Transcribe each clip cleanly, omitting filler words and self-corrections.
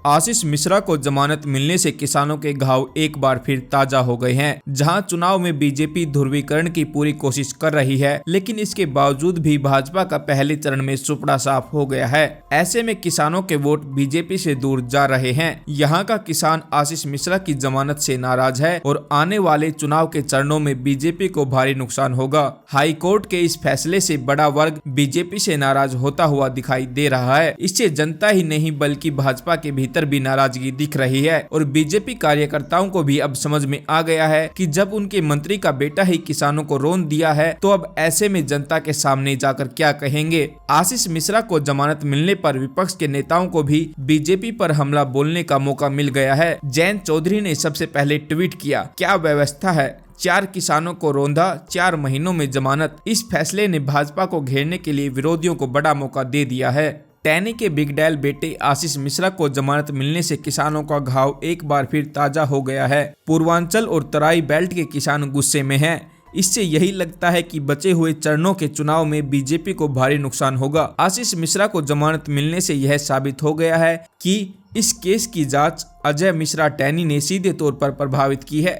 आशीष मिश्रा को जमानत मिलने से किसानों के घाव एक बार फिर ताजा हो गए हैं। जहां चुनाव में बीजेपी ध्रुवीकरण की पूरी कोशिश कर रही है, लेकिन इसके बावजूद भी भाजपा का पहले चरण में सुपड़ा साफ हो गया है। ऐसे में किसानों के वोट बीजेपी से दूर जा रहे हैं। यहां का किसान आशीष मिश्रा की जमानत से नाराज है और आने वाले चुनाव के चरणों में बीजेपी को भारी नुकसान होगा। हाई कोर्ट के इस फैसले से बड़ा वर्ग बीजेपी से नाराज होता हुआ दिखाई दे रहा है। इससे जनता ही नहीं बल्कि भाजपा के भीतर भी नाराजगी दिख रही है और बीजेपी कार्यकर्ताओं को भी अब समझ में आ गया है कि जब उनके मंत्री का बेटा ही किसानों को रोन दिया है तो अब ऐसे में जनता के सामने जाकर क्या कहेंगे। आशीष मिश्रा को जमानत मिलने पर विपक्ष के नेताओं को भी बीजेपी पर हमला बोलने का मौका मिल गया है। जयंत चौधरी ने सबसे पहले ट्वीट किया, क्या व्यवस्था है, 4 किसानों को रौंदा, 4 महीनों में जमानत। इस फैसले ने भाजपा को घेरने के लिए विरोधियों को बड़ा मौका दे दिया है। टैनी के बिगडैल बेटे आशीष मिश्रा को जमानत मिलने से किसानों का घाव एक बार फिर ताजा हो गया है। पूर्वांचल और तराई बेल्ट के किसान गुस्से में हैं। इससे यही लगता है कि बचे हुए चरणों के चुनाव में बीजेपी को भारी नुकसान होगा। आशीष मिश्रा को जमानत मिलने से यह साबित हो गया है कि इस केस की जांच अजय मिश्रा टैनी ने सीधे तौर पर प्रभावित की है,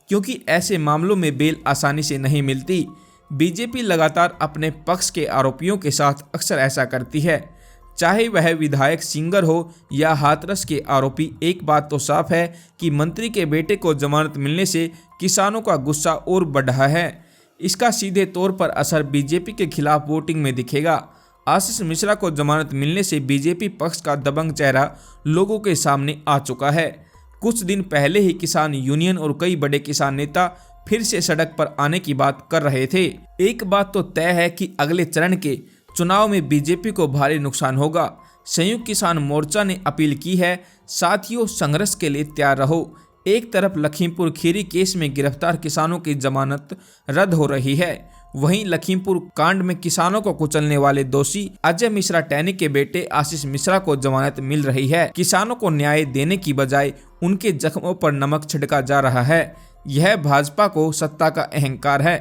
क्योंकि ऐसे मामलों में बेल आसानी से नहीं मिलती। बीजेपी लगातार अपने पक्ष के आरोपियों के साथ अक्सर ऐसा करती है, चाहे वह विधायक सिंगर हो या हाथरस के आरोपी। एक बात तो साफ है कि मंत्री के बेटे को जमानत मिलने से किसानों का गुस्सा और बढ़ा है। इसका सीधे तौर पर असर बीजेपी के खिलाफ वोटिंग में दिखेगा। आशीष मिश्रा को जमानत मिलने से बीजेपी पक्ष का दबंग चेहरा लोगों के सामने आ चुका है। कुछ दिन पहले ही किसान यूनियन और कई बड़े किसान नेता फिर से सड़क पर आने की बात कर रहे थे। एक बात तो तय है कि अगले चरण के चुनाव में बीजेपी को भारी नुकसान होगा। संयुक्त किसान मोर्चा ने अपील की है, साथियों संघर्ष के लिए तैयार रहो। एक तरफ लखीमपुर खीरी केस में गिरफ्तार किसानों की जमानत रद्द हो रही है, वहीं लखीमपुर कांड में किसानों को कुचलने वाले दोषी अजय मिश्रा टैनी के बेटे आशीष मिश्रा को जमानत मिल रही है। किसानों को न्याय देने की बजाय उनके जख्मों पर नमक छिड़का जा रहा है। यह भाजपा को सत्ता का अहंकार है।